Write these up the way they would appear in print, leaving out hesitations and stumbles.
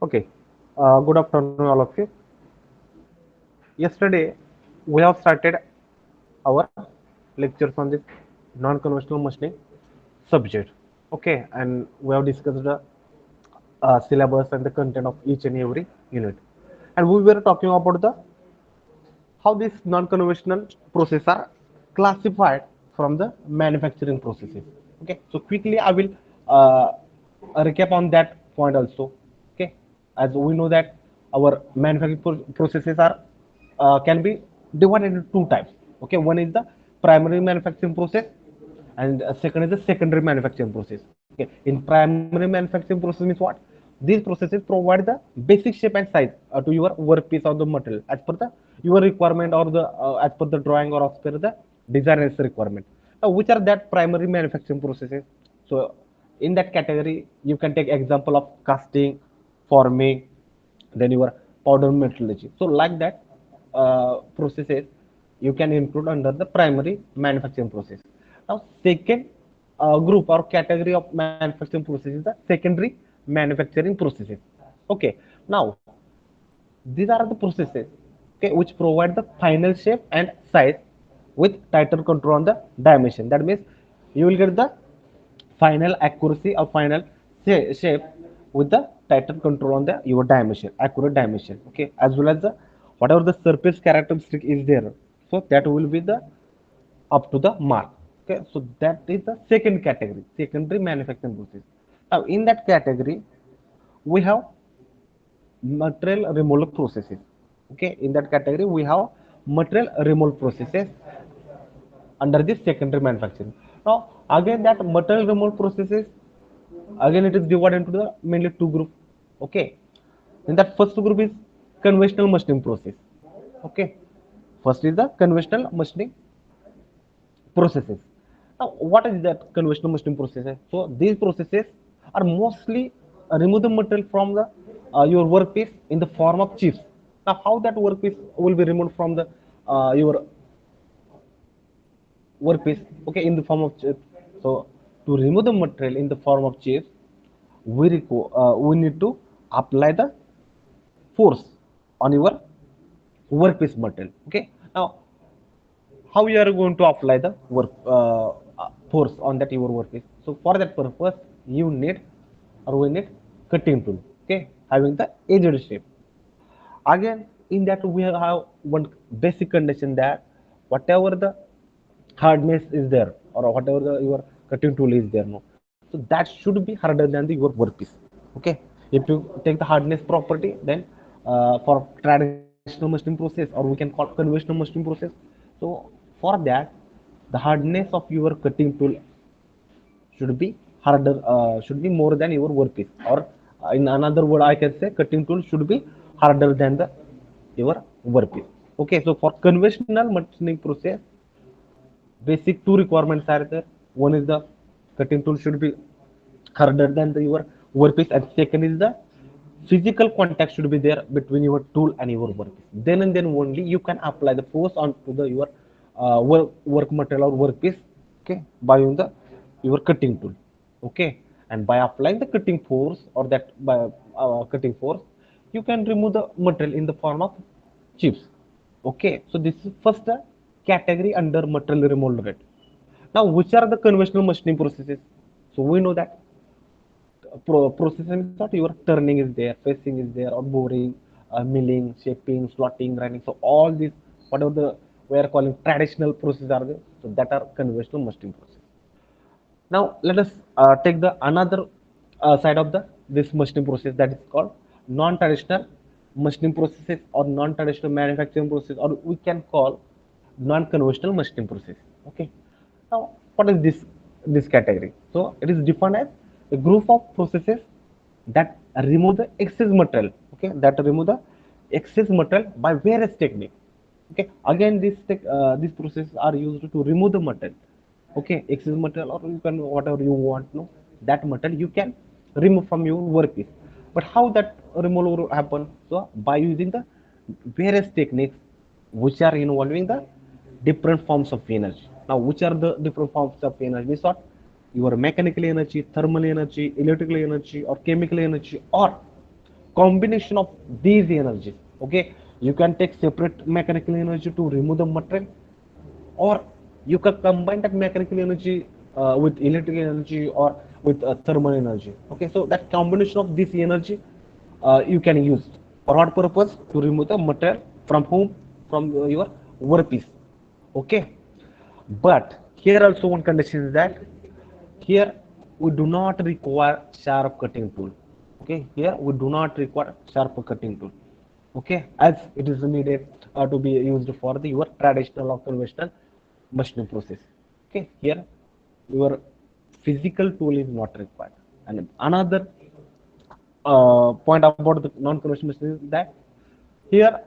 Okay, good afternoon, all of you. Yesterday, we have started our lectures on this non-conventional machining subject. Okay, and we have discussed the syllabus and the content of each and every unit. And we were talking about the how these non-conventional processes are classified from the manufacturing processes. Okay, so quickly I will uh, recap on that point also. Okay, as we know that our manufacturing processes are can be divided into two types. Okay, one is the primary manufacturing process, and second is the secondary manufacturing process. Okay, in primary manufacturing process means what? These processes provide the basic shape and size to your workpiece or the material as per the your requirement or the as per the drawing or as per the designer's requirement. Now, which are that primary manufacturing processes? So, in that category, you can take example of casting, forming, then your powder metallurgy. So, like that processes you can include under the primary manufacturing process. Now, second group or category of manufacturing process is the secondary manufacturing processes. Okay, now these are the processes, okay, which provide the final shape and size with tighter control on the dimension. That means you will get the final accuracy or final shape with the tighter control on the your dimension, accurate dimension. Okay, as well as the whatever the surface characteristic is there, so that will be the up to the mark. Okay, so that is the second category, secondary manufacturing process. Now in that category we have material removal processes. Okay, in that category we have material removal processes under this secondary manufacturing. Now again that material removal processes, again it is divided into the mainly two group. Okay, in that first group is conventional machining process. Okay, first is the conventional machining processes. Now, what is that conventional machining processes? So these processes are mostly remove the material from the your workpiece in the form of chips. Now, how that workpiece will be removed from the your workpiece? Okay, in the form of chips. So to remove the material in the form of chips, we need to apply the force on your workpiece material. Okay, now how you are going to apply the force on that your workpiece. So for that purpose, you need or we need cutting tool. Okay, having the edged shape. Again, in that we have one basic condition that whatever the hardness is there or whatever your cutting tool is there, no, so that should be harder than your workpiece. Okay, if you take the hardness property, then for traditional machining process or we can call conventional machining process, so for that the hardness of your cutting tool should be harder, should be more than your workpiece, or in another word I can say cutting tool should be harder than the your workpiece. Okay, so for conventional machining process, basic two requirements are there. One is the cutting tool should be harder than your workpiece, and second is the physical contact should be there between your tool and your workpiece. Then and then only you can apply the force onto the your work material or workpiece. Okay, by using the your cutting tool. Okay, and by applying the cutting force or that by cutting force, you can remove the material in the form of chips. Okay, so this is first category under material removal rate. Now, which are the conventional machining processes? So we know that processing is what your turning is there, facing is there, or boring, milling, shaping, slotting, grinding. So all these, whatever the we are calling traditional processes are there. So that are conventional machining process. Now let us take the another side of the this machining process, that is called non-traditional machining processes or non-traditional manufacturing process, or we can call non-conventional machining process. Okay. Now what is this category? So it is defined as a group of processes that remove the excess material. Okay, that remove the excess material by various techniques. Okay, again these processes are used to remove the material. Okay, excess material or you can whatever you want, no, that material you can remove from your workpiece. But how that removal will happen? So by using the various techniques which are involving the different forms of energy. Now which are the different forms of energy? Means what? Your mechanical energy, thermal energy, electrical energy, or chemical energy, or combination of these energies. Okay, you can take separate mechanical energy to remove the material, or you can combine that mechanical energy with electrical energy or with thermal energy. Okay, so that combination of this energy you can use for what purpose? To remove the material from whom? From your workpiece. Okay, but here also one condition is that here we do not require sharp cutting tool. Okay, here we do not require sharp cutting tool. Okay, as it is needed to be used for the your traditional or conventional machining process. Okay, here your physical tool is not required. And another point about the non-conventional machining is that here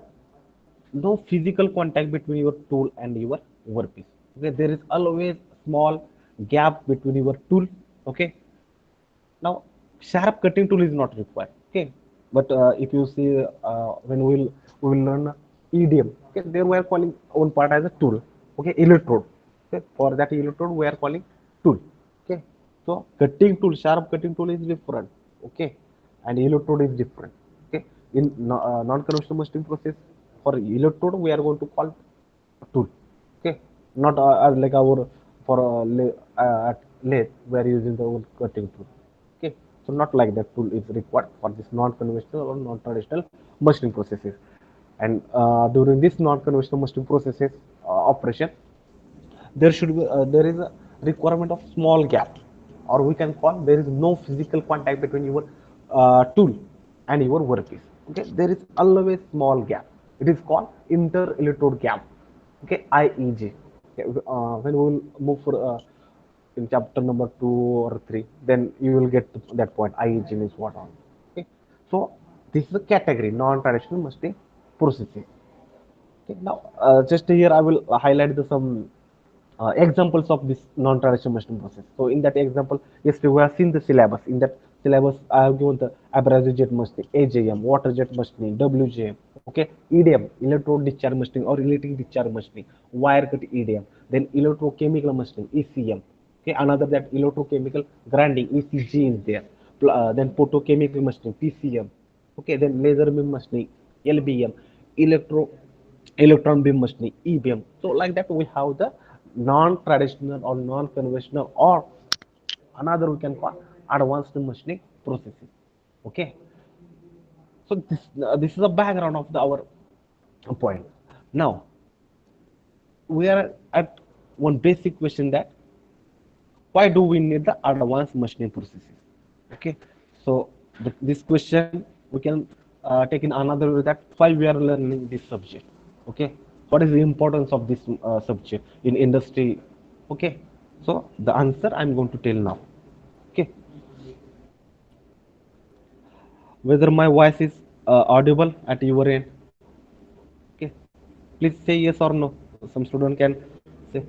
no physical contact between your tool and your workpiece. Okay, there is always small gap between your tool. Okay, now sharp cutting tool is not required. Okay, but if you see when we will learn EDM. Okay, there we are calling one part as a tool. Okay, electrode. Okay, for that electrode we are calling tool. Okay, so cutting tool, sharp cutting tool is different. Okay, and electrode is different. Okay, in non-conventional machining process, for electrode we are going to call tool. Okay, not like our for at lathe we are using the old cutting tool. Okay, so not like that tool is required for this non-conventional or non-traditional machining processes. And during this non-conventional machining processes operation, there should be there is a requirement of small gap, or we can call there is no physical contact between your tool and your workpiece. Okay, there is always small gap. It is called inter electrode gap. Okay, IEG. Okay, when we will move for in chapter number 2 or 3, then you will get that point. IEG means what on. Okay, so this is a category non-traditional machining processes. Okay, now just here I will highlight the some examples of this non-traditional machining process. So in that example, yesterday we have seen the syllabus. In that syllabus, I have given the abrasive jet machining, AJM, water jet machining, WJM, okay, EDM, electrode discharge machining or electric discharge machining, wire cut EDM, then electrochemical machining, ECM. Okay, another that electrochemical grinding, ECG is there. Then photochemical machining, PCM. Okay, then laser beam machining, LBM, electron beam machining, EBM. So like that we have the non-traditional or non-conventional, or another we can call advanced machining processes. Okay, so this is the background of our point. Now we are at one basic question, that why do we need the advanced machining processes? Okay, so this question we can take in another way, that why we are learning this subject. Okay, what is the importance of this subject in industry? Okay, so the answer I'm going to tell now. Okay, whether my voice is audible at your end. Okay, please say yes or no. Some student can say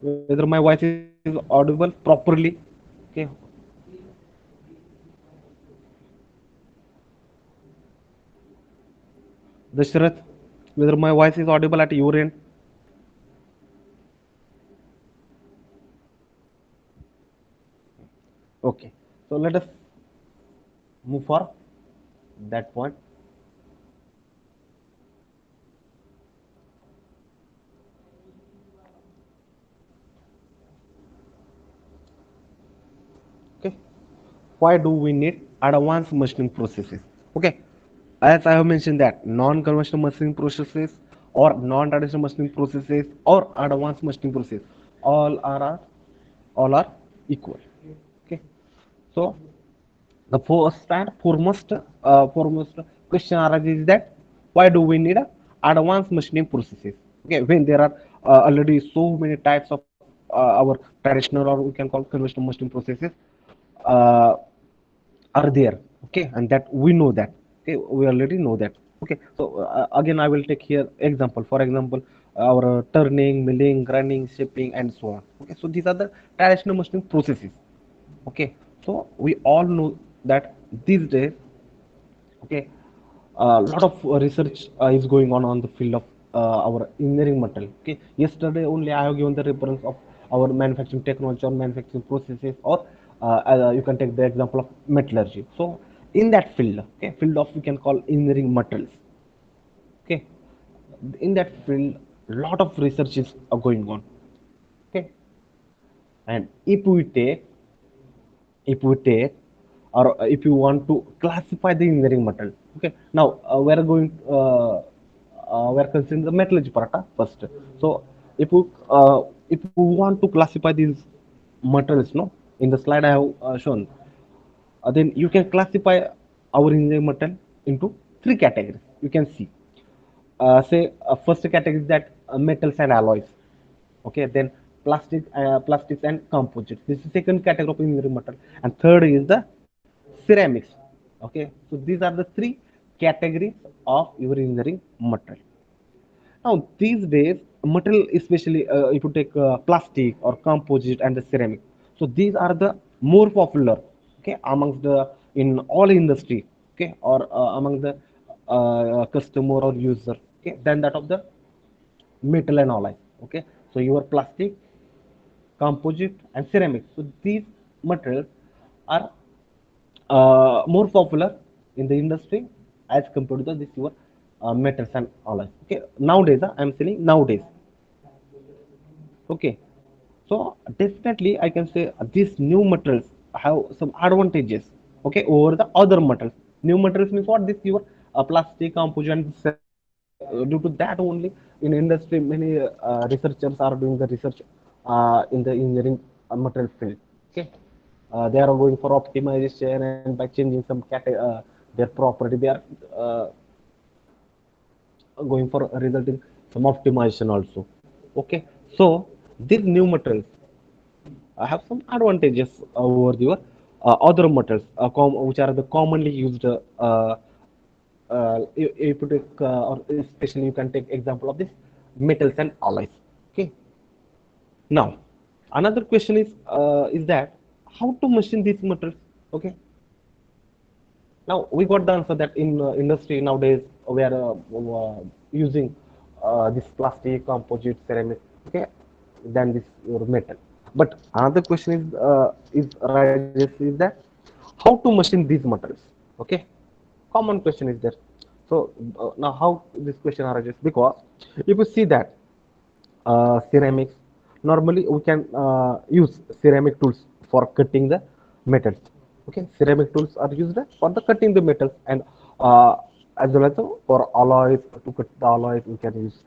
whether my voice is audible properly. Okay, Dasharath, whether my voice is audible at your end. Okay, so let us move for that point. Okay, why do we need advanced machining processes? Okay, as I have mentioned that non-conventional machining processes or non-traditional machining processes or advanced machining process, all all are equal. Okay, so the first and foremost question arises is that why do we need advanced machining processes? Okay, when there are already so many types of our traditional or we can call conventional machining processes uh, are there. Okay, and that we know that. Okay, we already know that. Okay, so again I will take here example. For example, our turning, milling, grinding, shaping, and so on. Okay, so these are the traditional machining processes. Okay, so we all know that these days, okay, a lot of research is going on the field of our engineering material. Okay, yesterday only I have given the reference of our manufacturing technology or manufacturing processes or You can take the example of metallurgy. So in that field, okay, field of we can call engineering materials. Okay, in that field, lot of research is going on. Okay, and if we take or if you want to classify the engineering material, okay, now we are considering the metallurgy part first. So if we uh, if we want to classify these materials, no, in the slide I have shown, then you can classify our engineering material into three categories. You can see, say first category is that metals and alloys. Okay, then plastics and composites. This is second category of engineering material, and third is the ceramics. Okay, so these are the three categories of your engineering material. Now, these days, material, especially if you take plastic or composite and the ceramic, so these are the more popular, okay, amongst the in all industry, okay, or among the customer or user, okay, than that of the metal and alloy, okay. So your plastic, composite, and ceramic. So these materials are more popular in the industry as compared to this your metals and alloys. Okay, nowadays I am saying nowadays. Okay, so definitely I can say these new materials have some advantages. Okay, over the other materials. New materials means what? This your plastic, composite, and ceramic. Due to that only in industry many researchers are doing the research in the engineering material field. Okay, they are going for optimization and by changing some their property. They are uh, going for resulting some optimization also. Okay, so these new materials have some advantages over your other metals which are the commonly used if you take or especially you can take example of this metals and alloys. Okay, now another question is that how to machine these metals. Okay, now we got the answer that in industry nowadays we are using this plastic, composite, ceramic, okay, than this metal. But another question is arises is that how to machine these metals. Okay, common question is there. So now how this question arises, because if you see that ceramics, normally we can use ceramic tools for cutting the metals. Okay, ceramic tools are used for the cutting the metals, and uh, as well as for alloys, to cut the alloys we can use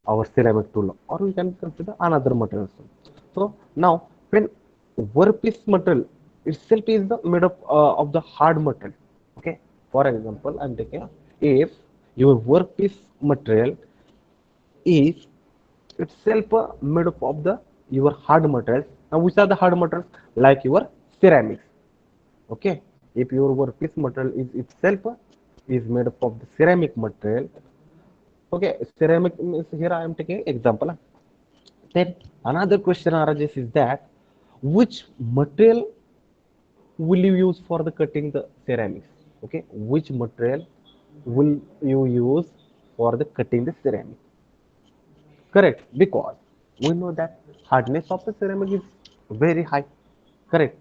our ceramic tool, or we can consider another material. So now when workpiece material itself is the made up of the hard material. Okay, for example I'm taking, if your workpiece material is itself made up of the your hard materials. Now which are the hard materials? Like your ceramics. Okay, if your workpiece material is itself is made up of the ceramic material. Okay, ceramic means here I am taking example. Then another question arises is that which material will you use for the cutting the ceramics? Okay, which material will you use for the cutting the ceramic? Correct, because we know that hardness of the ceramic is very high. Correct.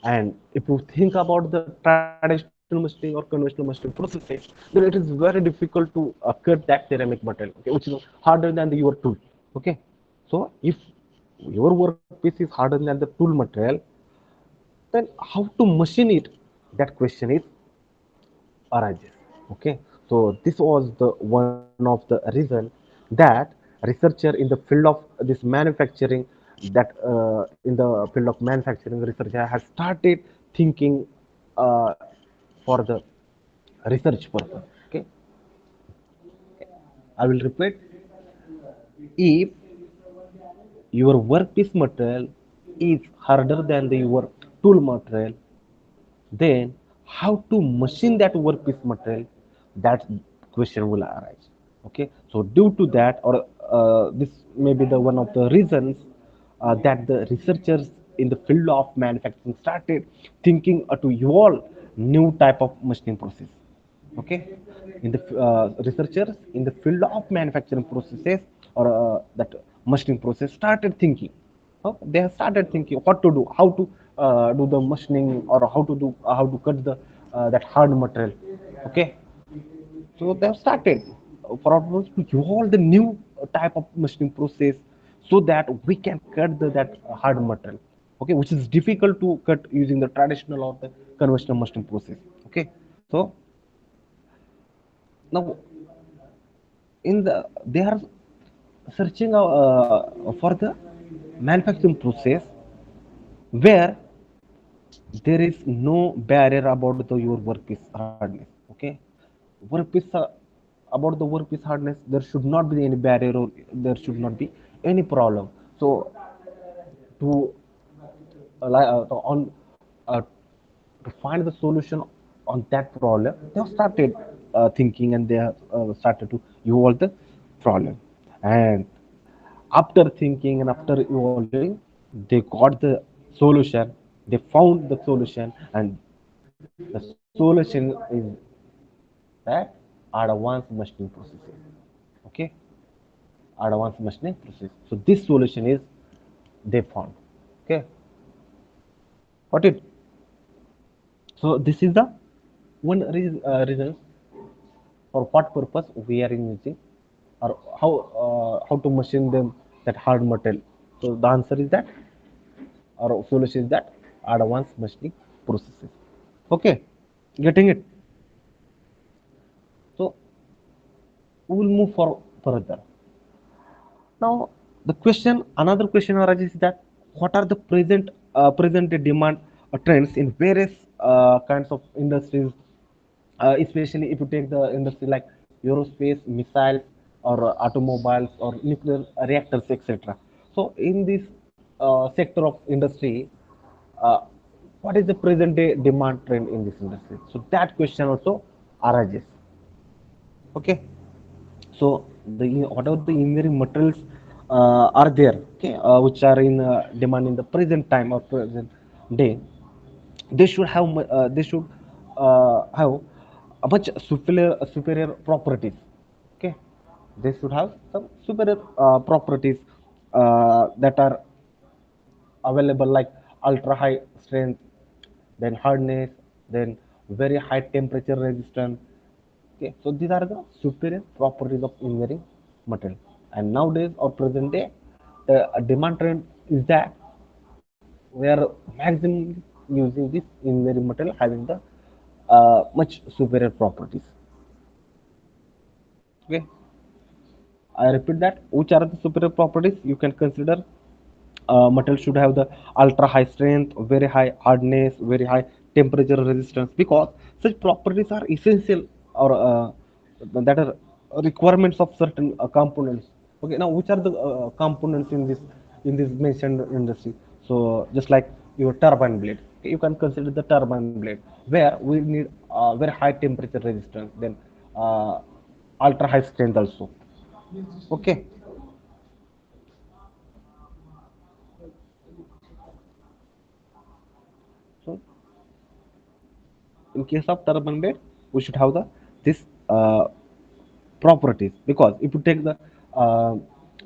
And if you think about the traditional machining or conventional machining processes, then it is very difficult to cut that ceramic material, okay, which is harder than your tool. Okay. So if your workpiece is harder than the tool material, then how to machine it? That question is arises. Okay, so this was the one of the reason that researcher in the field of this manufacturing, that in the field of manufacturing, researcher has started thinking for the research purpose. Okay, I will repeat. If your workpiece material is harder than your tool material, then how to machine that workpiece material? That question will arise. Okay, so due to that, or this may be the one of the reasons that the researchers in the field of manufacturing started thinking to evolve new type of machining process. Okay, in the researchers in the field of manufacturing processes, or that machining process started thinking, They have started thinking what to do, how to do the machining, or how to cut the that hard material. Okay, so they have started for to evolve the new type of machining process so that we can cut that hard material. Okay, which is difficult to cut using the traditional or the conventional machining process. Okay, so now in they are searching for the manufacturing process where there is no barrier about the your workpiece hardness. Okay, workpiece about the workpiece hardness, there should not be any barrier or there should not be any problem. So to on to find the solution on that problem, they have started thinking, and they have started to evolve the problem. And after thinking and after evolving, they got the solution. They found the solution, and the solution is that advanced machining processes. Okay, advanced machining process. So this solution is they found. Okay, got it. So this is the one reason for what purpose we are using, or how to machine them that hard material. So the answer is that, or solution is that advanced machining processes. Okay, getting it. So we will move for further. Now the question, another question arises that what are the present demand trends in various kinds of industries, especially if you take the industry like aerospace, missiles, or automobiles, or nuclear reactors, etc. So in this sector of industry, uh, what is the present day demand trend in this industry? So that question also arises. Okay, so the whatever the engineering materials are there, okay, which are in demand in the present time or present day, they should have have a much superior properties. Okay, they should have some superior properties that are available, like ultra high strength, then hardness, then very high temperature resistance. Okay, so these are the superior properties of engineering material. And nowadays or present day, the demand trend is that we are maximum using this engineering material having the much superior properties. Okay, I repeat that. Which are the superior properties? You can consider material should have the ultra high strength, very high hardness, very high temperature resistance, because such properties are essential, or that are requirements of certain components. Okay, now which are the components in this mentioned industry? So just like your turbine blade, okay, you can consider the turbine blade where we need very high temperature resistance, then uh, ultra high strength also. Okay, so in case of turbine blade, we should have the this properties, because if you take the uh,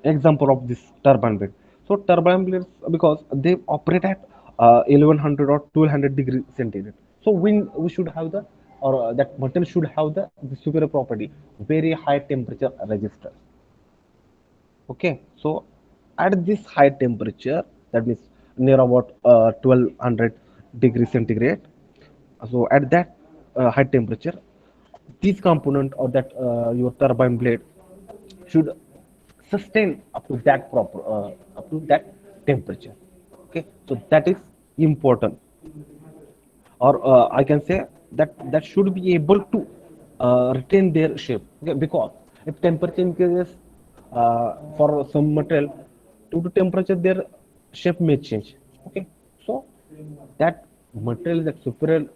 example of this turbine blade, so turbine blades, because they operate at 1100 or 1200 degree centigrade, so we should have the, or that material should have the superior property, very high temperature resistance. Okay, so at this high temperature, that means near about 1200 degree centigrade, so at that high temperature, this component, or that your turbine blade should sustain up to that up to that temperature. Okay, so that is important, or I can say that that should be able to retain their shape. Okay, because if temperature increases for some material, due to temperature their shape may change. Okay, so that material, that superior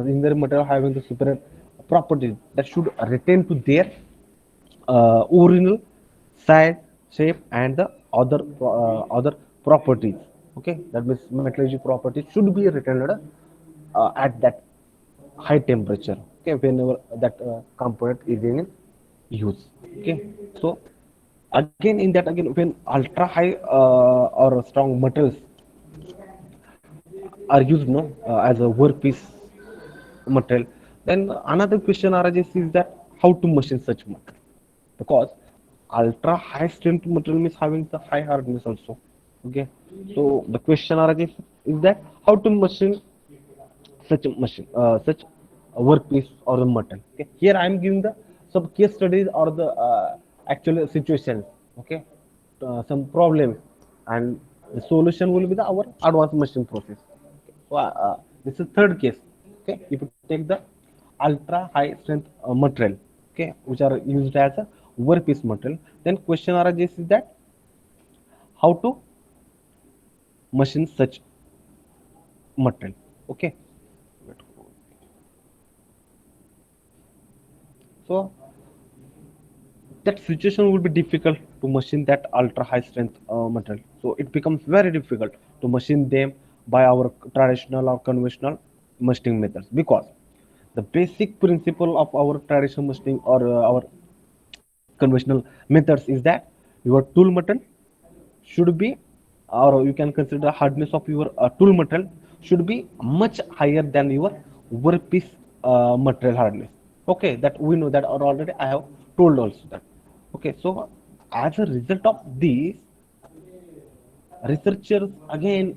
in their material having the superior properties, that should retain to their original size, shape, and the other properties. Okay, that means metallurgy properties should be retained at that high temperature. Okay, whenever that component is in use. Okay, so Again, in that, again, when ultra high or strong materials are used, no, as a workpiece material, then another question arises is that how to machine such material, because ultra high strength material means having the high hardness also. Okay, so the question arises is that how to machine such a workpiece or a metal. Okay, here I am giving the some case studies or the actual situations. Okay, some problem, and the solution will be the our advanced machine process. Okay. So this is third case. Okay, if you take the ultra high strength material, okay, which are used as a workpiece material, then question arises is that how to machine such material. Okay, so that situation will be difficult to machine that ultra high strength material. So it becomes very difficult to machine them by our traditional or conventional machining methods, because the basic principle of our traditional machining or our conventional methods is that your tool metal should be, or you can consider the hardness of your tool metal should be much higher than your workpiece material hardness. Okay, that we know that, or already I have told also that. Okay, so as a result of this, researchers again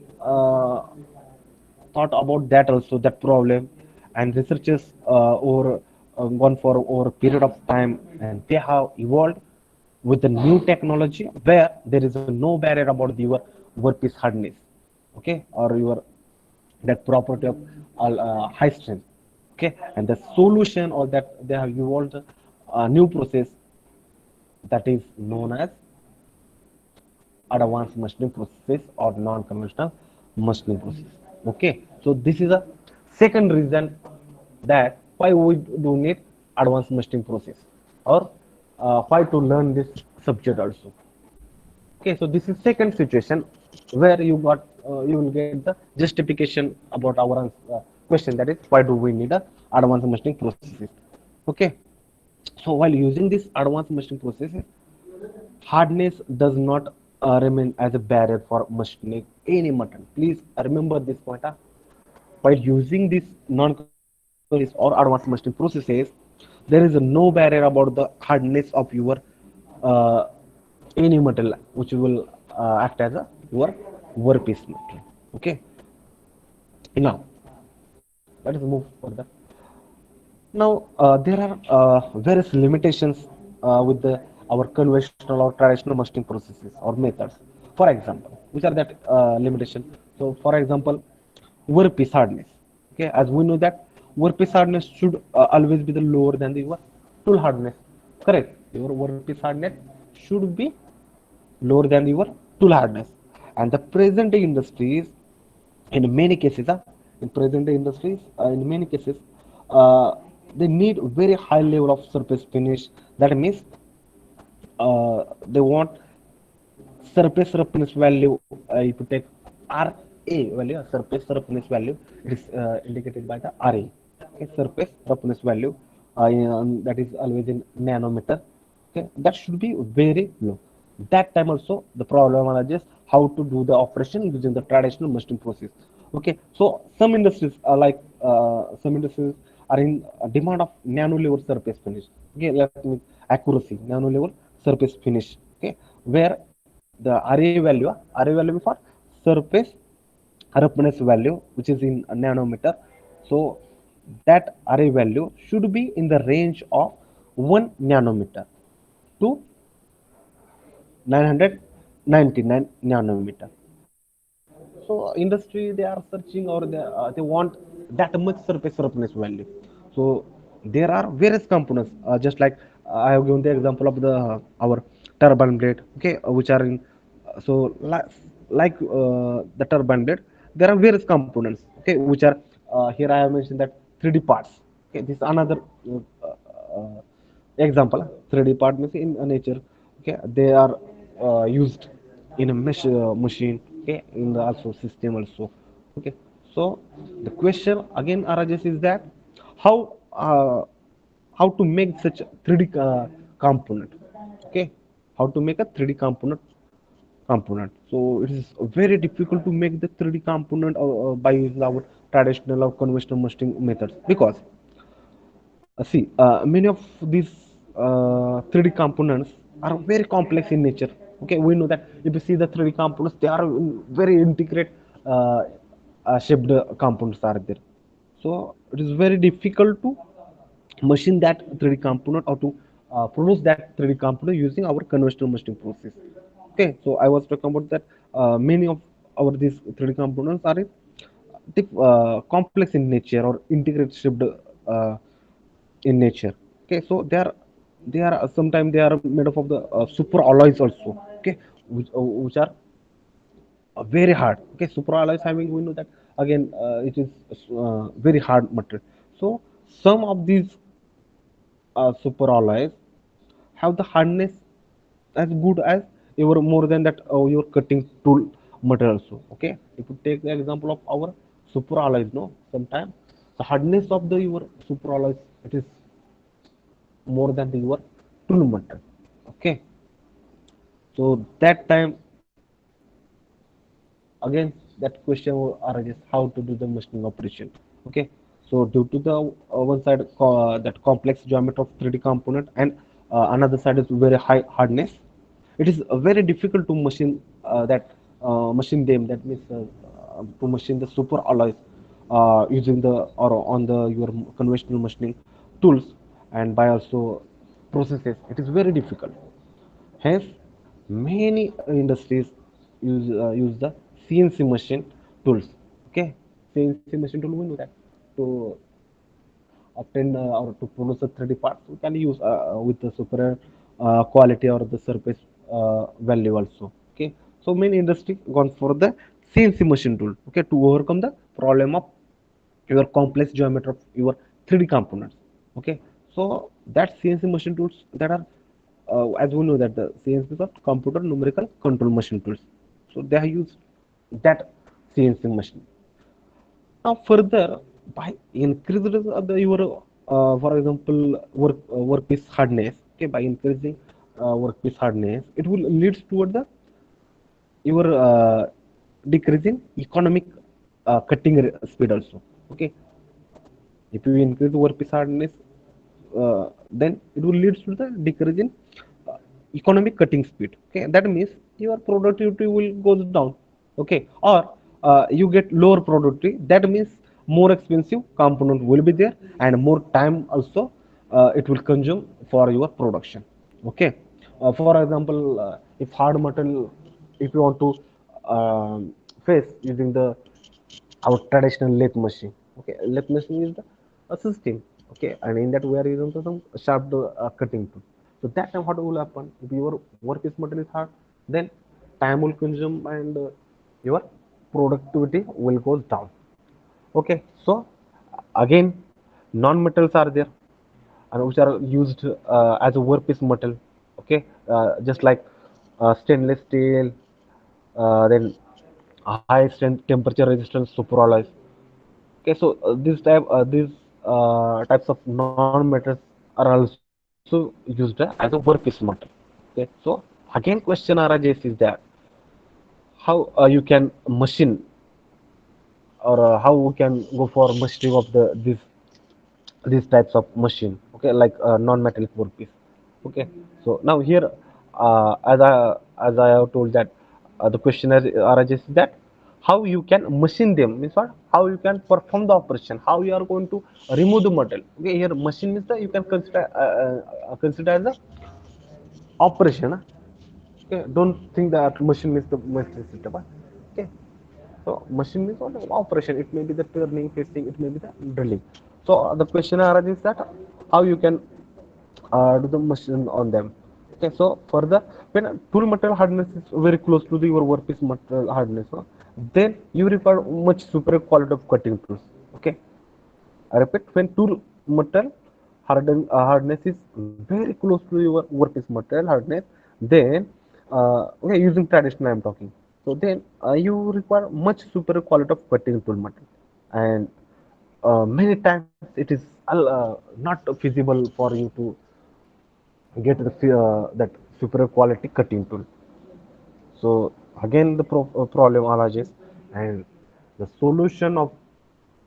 thought about that also, that problem, and researchers over gone for over a period of time, and they have evolved with the new technology where there is no barrier about your workpiece hardness. Okay, or your that property of high strength. Okay, and the solution, or that they have evolved a new process that is known as advanced machining process or non-conventional machining process. Okay, so this is a second reason that why we do need advanced machining process, or why to learn this subject also. Okay, so this is second situation where you will get the justification about our question, that is why do we need a advanced machining processes. Okay, so while using this advanced machining processes, hardness does not remain as a barrier for machining any metal. Please remember this point. While using this non-conventional or advanced machining processes, there is no barrier about the hardness of your uh, any metal which will act as a your workpiece metal. Okay. Now let us move further. Now, there are various limitations with our conventional or traditional machining processes or methods. For example, which are that limitation? So, for example, workpiece hardness. Okay, as we know that workpiece hardness should always be the lower than the your tool hardness. Correct. Your workpiece hardness should be lower than your tool hardness. And the present day industries, in many cases, in present day industries, in many cases, uh, they need very high level of surface finish. That means they want surface roughness value. If you take RA value, surface roughness value, it is indicated by the RA. Okay, surface roughness value, that is always in nanometer. Okay, that should be very low. That time also the problem arises how to do the operation using the traditional machining process. Okay, so some industries are in demand of nano level surface finish. Okay, that means accuracy, nano level surface finish. Okay, where the RA value for surface roughness value, which is in a nanometer. So that RA value should be in the range of 1 nanometer to 999 nanometer. So industry, they are searching, or they want that much surface roughness value. So there are various components, just like I have given the example of the our turbine blade. Okay, which are in so the turbine blade, there are various components. Okay, which are here I have mentioned that 3D parts. Okay, this is another example. 3D part means in nature. Okay, they are used in a machine. Okay, in the also system also. Okay, so the question again arises is that how uh, how to make such 3D component. Okay, how to make a 3D component. So it is very difficult to make the 3D component by using our traditional or conventional machining methods, because many of these 3D components are very complex in nature. Okay, we know that if you see the 3D components, they are very intricate shaped components are there. So it is very difficult to machine that 3D component, or to produce that 3D component using our conventional machining process. Okay, so I was talking about that many of our these 3D components are complex in nature or integrated shaped in nature. Okay, so they are sometimes they are made up of the super alloys also. Okay, which are very hard. Okay, super alloys having, we know that again it is very hard material. So some of these super alloys have the hardness as good as your more than that your cutting tool material also. Okay, if you take the example of our super alloys, no, sometimes the hardness of the your super alloys, it is more than the your tool material. Okay, so that time again that question will arises, how to do the machining operation. Okay, so due to the one side that complex geometry of 3D component, and another side is very high hardness, it is very difficult to machine them, that means to machine the super alloys using the or on the your conventional machining tools, and by also processes, it is very difficult. Hence, many industries use the CNC machine tools. Okay, CNC machine tool, we know that to obtain or to produce the 3D parts, we can use with the superior quality or the surface value also. Okay, so many industry gone for the CNC machine tool. Okay, to overcome the problem of your complex geometry of your 3D components. Okay, so that CNC machine tools that are as we know that the CNCs are computer numerical control machine tools. So they have used that CNC machine. Now further, by increasing your for example workpiece hardness. Okay, by increasing workpiece hardness, it will leads toward the your decreasing economic cutting speed also. Okay, if you increase workpiece hardness, then it will lead to the decrease in uh, economic cutting speed. Okay, that means your productivity will goes down. Okay, or you get lower productivity. That means more expensive component will be there, and more time also it will consume for your production. Okay, for example, if hard metal, if you want to face using the our traditional lathe machine. Okay, lathe machine is the a system. Okay, and in that we are using some sharp cutting tool. So that time what will happen, if your work is material is hard, then time will consume, and your productivity will go down. Okay, so again non-metals are there, and which are used as a workpiece metal. Okay, just like stainless steel, then high strength temperature resistance super alloys. Okay, so these types of non-metals are also used as a workpiece metal. Okay, so again question arises is that how you can machine, or how we can go for machining of these types of machine. Okay, like non-metallic workpiece. Okay, so now here as I have told that the question arises that how you can machine them, means what, how you can perform the operation, how you are going to remove the metal. Okay, here machine means that you can consider as the operation, huh? Okay, don't think that machine means the machine system, huh? Okay, so machine means what, operation. It may be the turning, fixing, it may be the drilling. So the question arises that how you can do the machine on them. Okay, so further, when tool material hardness is very close to your workpiece material hardness, no, then you require much superior quality of cutting tools. Okay, I repeat, when tool material hardness is very close to your workpiece material hardness, then okay, using traditional I am talking. So then you require much superior quality of cutting tool material, and many times it is not feasible for you to get that superior quality cutting tool. So again, the problem arises, and the solution of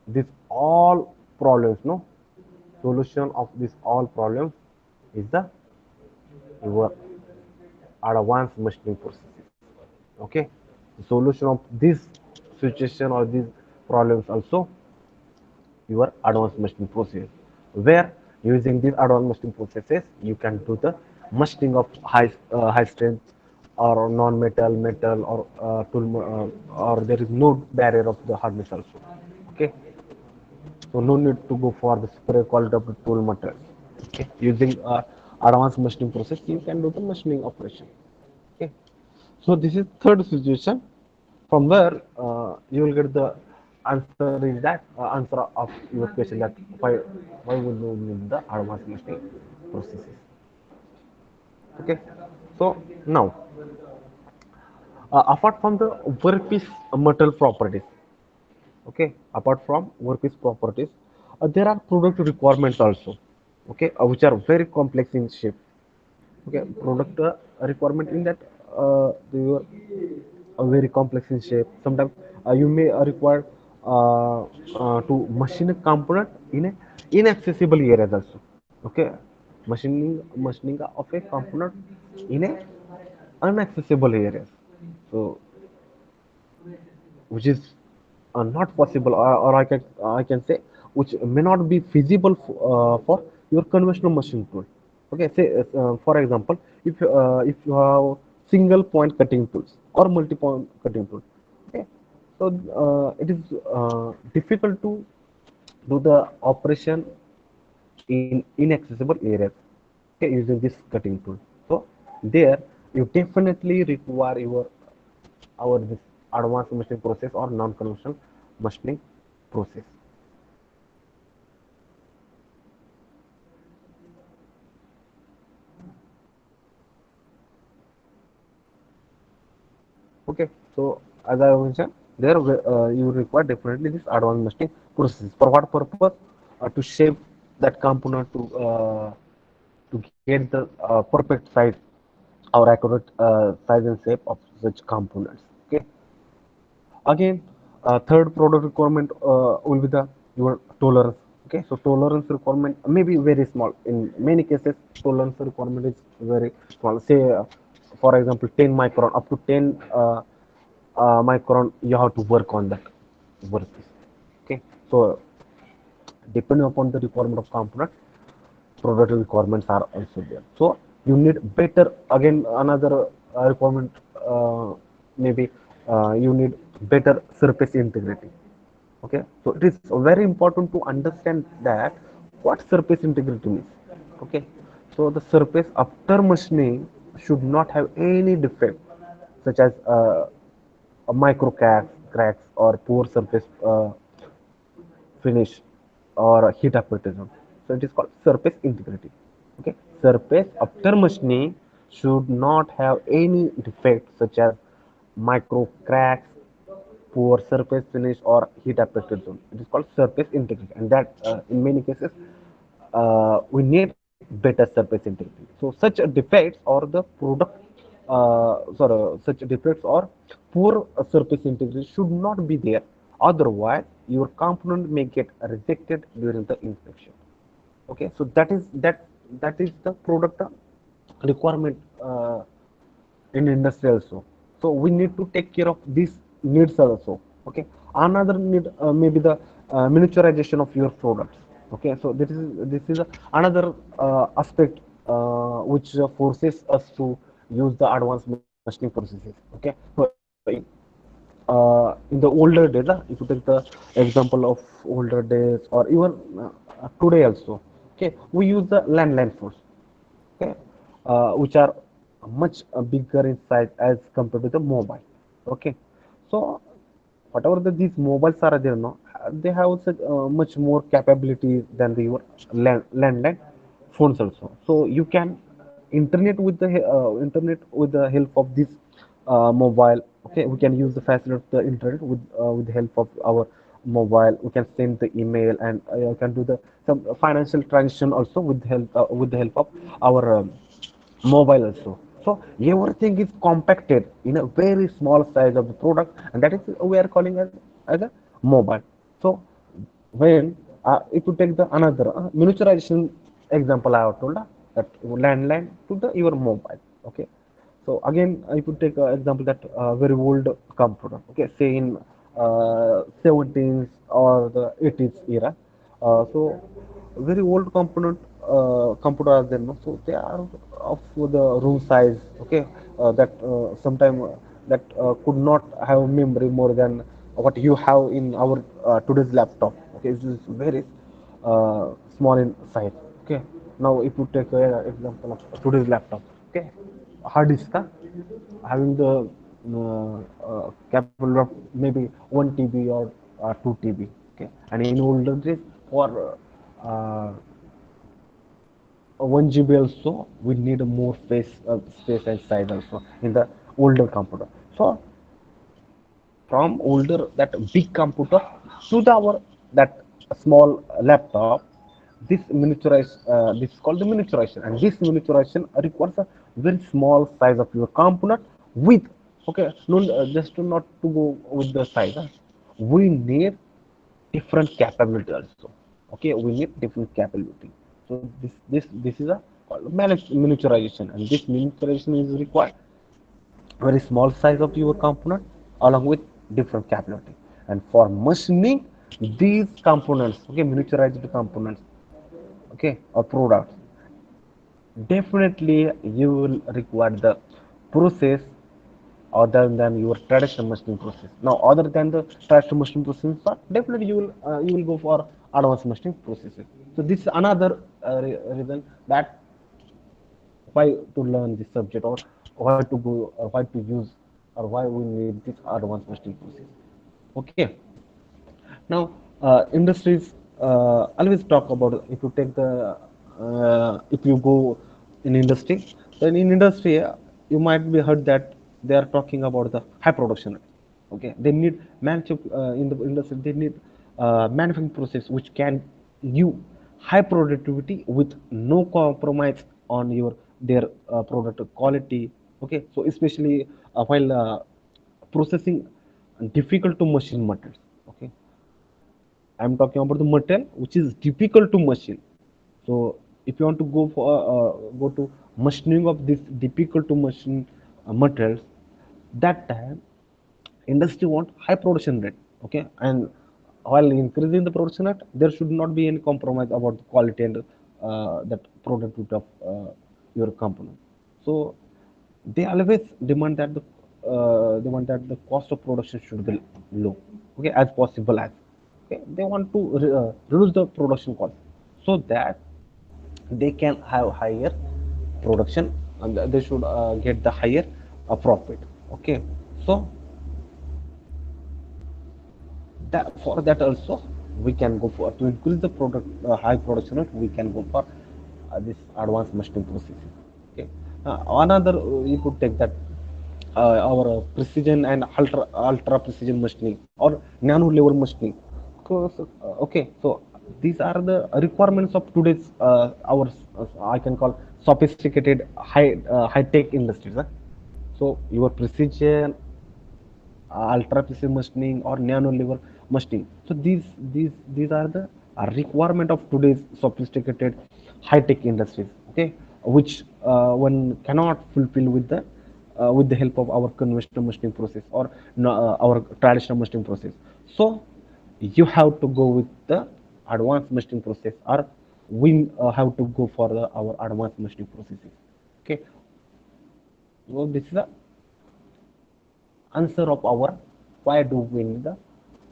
this all problems, no, solution of this all problems is the your advanced machining processes. Okay, the solution of this situation or these problems also your advanced machining process, where using these advanced machining processes you can do the machining of high strength or non-metal metal or tool or there is no barrier of the hardness also. Okay, so no need to go for the spray quality of the tool materials. Okay, using advanced machining process you can do the machining operation. Okay, so this is third situation. From where you will get the answer is that answer of your question that why would you need the advanced machining processes. Okay, so now apart from the workpiece metal properties, okay, apart from workpiece properties, there are product requirements also, okay, which are very complex in shape. Okay, product requirement in that they were very complex in shape. Sometimes you may require to machine a component in a inaccessible areas also. Okay, machining of a component in a unaccessible areas. So which is not possible, or I can say which may not be feasible for your conventional machine tool. Okay, say for example, if you have single point cutting tools or multi point cutting tools. Okay, so it is difficult to do the operation in inaccessible areas, okay, using this cutting tool. So there you definitely require your our this advanced machining process or non-conventional machining process. Okay, so as I mentioned, there you require definitely this advanced machining process. For what purpose? To shape that component to get the perfect size or accurate size and shape of such components. Okay. Again, third product requirement will be the your tolerance. Okay, so tolerance requirement may be very small. In many cases, tolerance requirement is very small. Say, for example, 10 micron, up to 10 micron, you have to work on that workpiece. Okay, so depending upon the requirement of component, product requirements are also there. So you need better, again another requirement, maybe you need better surface integrity. Okay, so it is very important to understand that what surface integrity means. Okay, so the surface after machining should not have any defect such as a micro cracks or poor surface finish or heat application. So it is called surface integrity. Okay, surface after machining should not have any defect such as micro cracks, poor surface finish, or heat affected zone. It is called surface integrity, and that in many cases we need better surface integrity. So such defects or the product, such defects or poor surface integrity should not be there. Otherwise, your component may get rejected during the inspection. Okay, so that is the product requirement in industry also. So we need to take care of these needs also. Okay, another need maybe the miniaturization of your products. Okay, so this is another aspect which forces us to use the advanced machining processes. Okay, so in the older days, if you take the example of older days or even today also, okay, we use the landline phones, okay, which are much bigger in size as compared to the mobile. Okay, so whatever these mobiles are there now, they have such much more capabilities than the your landline phones also. So you can internet with the help of this mobile. Okay, we can use the facility of the internet with the help of our mobile. We can send the email and can do the some financial transaction also with the help of our mobile also. So everything is compacted in a very small size of the product, and that is we are calling as a mobile. So when if you take the another miniaturization example I have told that landline to the your mobile. Okay, so again if you take example that very old computer. Okay, say in 17s or the 80s era. So very old computer are there, no? So they are of the room size. Okay, that sometime that could not have memory more than what you have in our today's laptop. Okay, it is very small in size. Okay, now if you take example of today's laptop. Okay, hard disk having the capable of maybe 1 TB or 2 TB. Okay, and in older days for 1 GB also we need a more space and size also in the older computer. So from older that big computer to the our that small laptop, this miniaturized this is called the miniaturization, and this miniaturization requires a very small size of your component with okay no just to not to go with the size we need different capability also. Okay, we need different capability. So this is a called miniaturization, and this miniaturization is required very small size of your component along with different capability. And for machining these components, okay, miniaturized components, okay, or products, definitely you will require the process other than your traditional machining process. Now, other than the traditional machining process, definitely you will go for advanced machining processes. So this is another reason that why to learn this subject, or why to go, or why to use, or why we need this advanced machining process. Okay, now industries always talk about, if you take the if you go in industry, then in industry you might be heard that they are talking about the high production rate. Okay, they need in the industry they need manufacturing process which can give high productivity with no compromise on your their product quality. Okay, so especially while processing difficult to machine materials. Okay, I'm talking about the material which is difficult to machine. So if you want to go to machining of this difficult to machine materials, that time industry want high production rate. Okay, and while increasing the production rate, there should not be any compromise about the quality and that productivity of your component. So they always demand that the cost of production should be low. Okay, as possible as. Okay, they want to reduce the production cost so that they can have higher production, and they should get the higher profit. Okay, so that for that also we can go for to increase the product high production rate, we can go for this advanced machining processes. Okay, another you could take that our precision and ultra precision machining or nano level machining. Okay, so these are the requirements of today's our I can call sophisticated high tech industries. So your precision, ultra precision machining or nano level machining. So these are the requirement of today's sophisticated high tech industries. Okay, which one cannot fulfill with the help of our conventional machining process or no, our traditional machining process. So you have to go with the advanced machining process, or we have to go for our advanced machining processes. Okay, so this is the answer of our why do we need the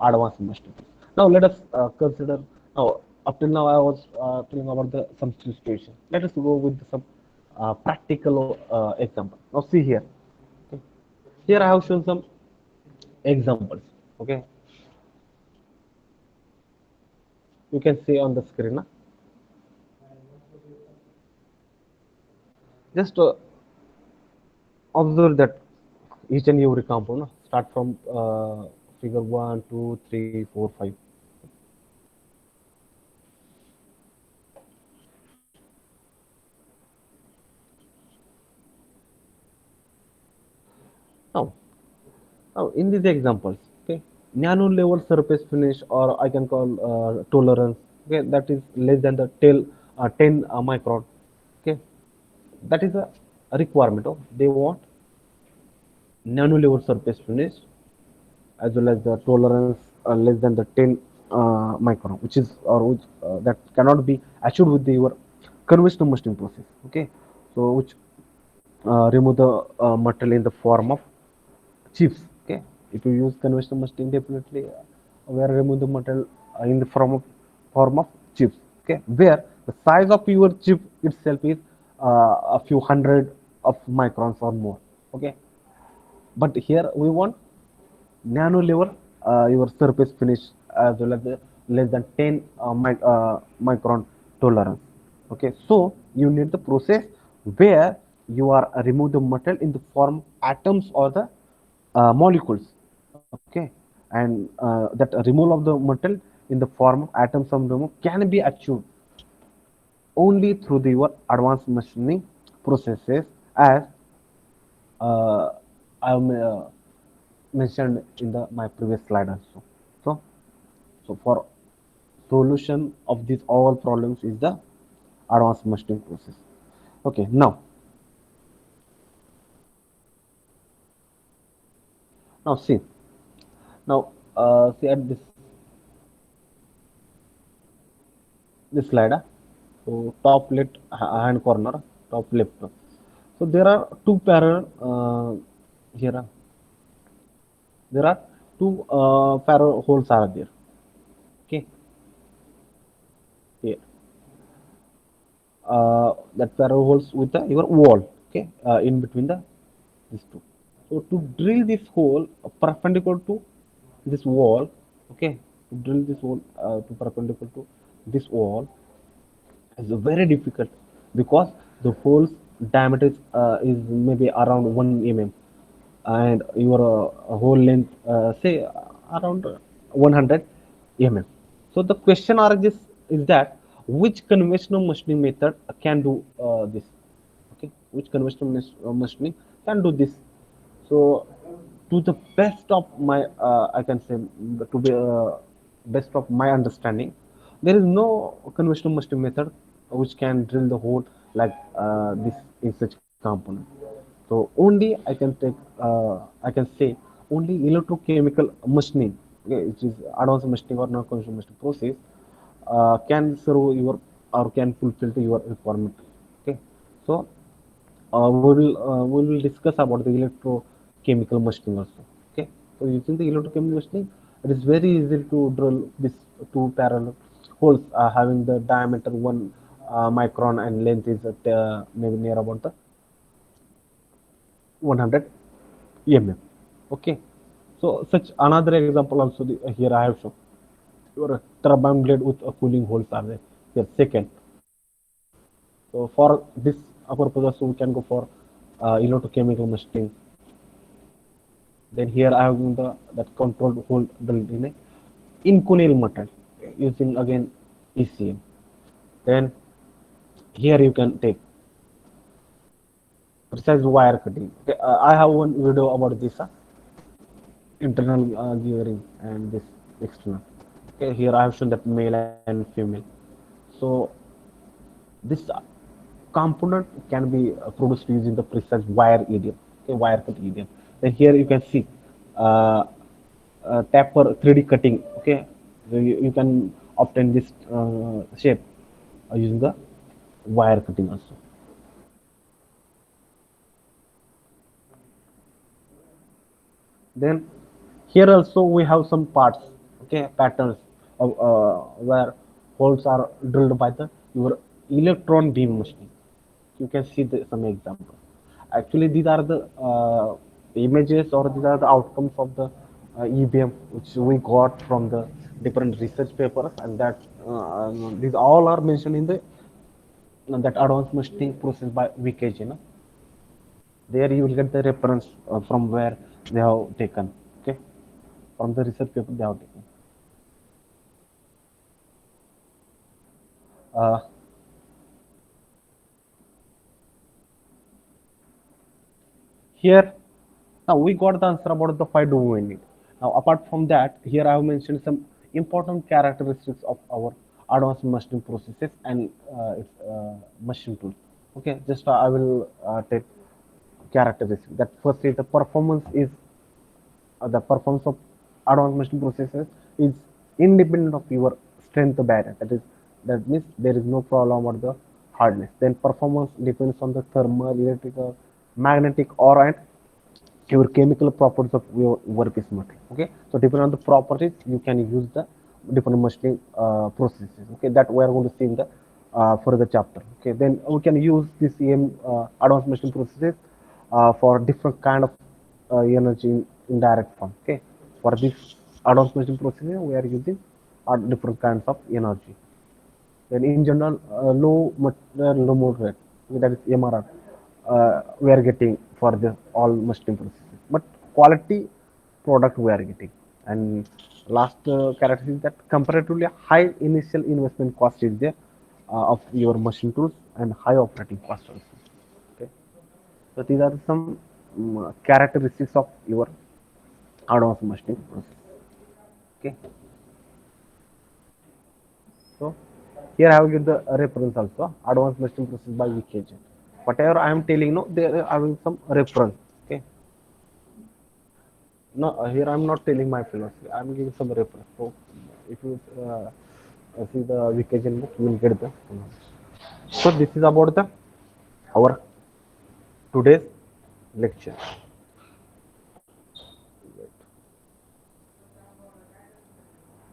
advanced mastery. Now let us consider, now up till now I was telling about the some situation. Let us go with some practical example. Now see here. Okay. Here I have shown some examples. Okay, you can see on the screen. Just observe that each and every component. Start from figure 1, 2, 3, 4, 5. Now, now in these examples, okay, nano level surface finish, or I can call tolerance, okay, that is less than the 10 micron, okay, that is a requirement of they want nano level surface finish as well as the tolerance less than the 10 micron, which is or which that cannot be achieved with your conventional machining process. Okay, so which remove the material in the form of chips. Okay, if you use conventional machining, definitely we are remove the material in the form of chips. Okay, where the size of your chip itself is a few hundred of microns or more. Okay, but here we want nano level your surface finish as well as the less than 10 micron tolerance. Okay, so you need the process where you are remove the metal in the form atoms or the molecules. Okay, and that removal of the metal in the form of atoms of remove can be achieved only through the your advanced machining processes, as uh, I mentioned in the my previous slide also. So, so for solution of these all problems is the advanced machining process. Okay, now see, now see at this slide. So top left hand corner, top left. So there are two parallel here. There are two parallel holes are there. Okay, here that parallel holes with your wall. Okay, in between these two. So to drill this hole perpendicular to this wall, okay, to drill this hole to perpendicular to this wall is very difficult because the hole's diameter is maybe around 1 mm and your hole length say around 100 mm. So the question arises is that which conventional machining method can do this? Okay, which conventional machining can do this? So, to the best of my, I can say, to be best of my understanding, there is no conventional machining method which can drill the hole like this in such component. So only I can take, I can say only electrochemical machining, okay, which is advanced machining or non-conventional machining process, can serve your or can fulfill your requirement. Okay, so we will discuss about the electrochemical machining also. Okay, so using the electrochemical machining, it is very easy to drill these two parallel holes having the diameter 1 micron and length is at maybe near about the 100 mm. Okay, so such another example also here I have shown. Your turbine blade with a cooling holes are there. Here second. So for this purpose also we can go for electrochemical machining. Then here I have the that controlled hole drilled in a inconel metal using again ECM. Then here you can take precise wire cutting. Okay, I have one video about this internal gearing and this external. Okay, here I have shown that male and female. So this component can be produced using the precise wire EDM, okay, wire cut EDM. Then here you can see uh, taper 3D cutting. Okay, so you can obtain this shape using the wire cutting also. Then here also we have some parts, okay, patterns of where holes are drilled by the your electron beam machine. You can see some examples. Actually, these are the images or these are the outcomes of the EBM which we got from the different research papers, and that these all are mentioned in the that advanced machining process by VKG. No? There you will get the reference from where they have taken. Okay, from the research paper they have taken. Uh, here Now we got the answer about the why do we need. Now apart from that, here I have mentioned some important characteristics of our advanced machining processes and its machine tools. Okay, just I will take characteristics. That first is the performance of advanced machining processes is independent of your strength barrier. That means there is no problem about the hardness. Then performance depends on the thermal, electrical, magnetic, or and your chemical properties of your workpiece material. Okay, so depending on the properties, you can use the different machining processes. Okay, that we are going to see in the further chapter. Okay, then we can use this advanced machining processes for different kind of energy in direct form. Okay, for this advanced machining processes, we are using different kinds of energy. Then in general, low mode rate, that is MRR, we are getting for the all machining processes. But quality product we are getting. And last characteristic is that comparatively high initial investment cost is there of your machine tools and high operating cost also. Okay. So these are some characteristics of your advanced machining process. Okay. So here I have given the reference also, advanced machining process by VKG. Whatever I am telling, no, they are having some reference. Okay. No, here I am not telling my philosophy. I am giving some reference. So if you see the VKG book, you will get the. So this is about the our today's lecture.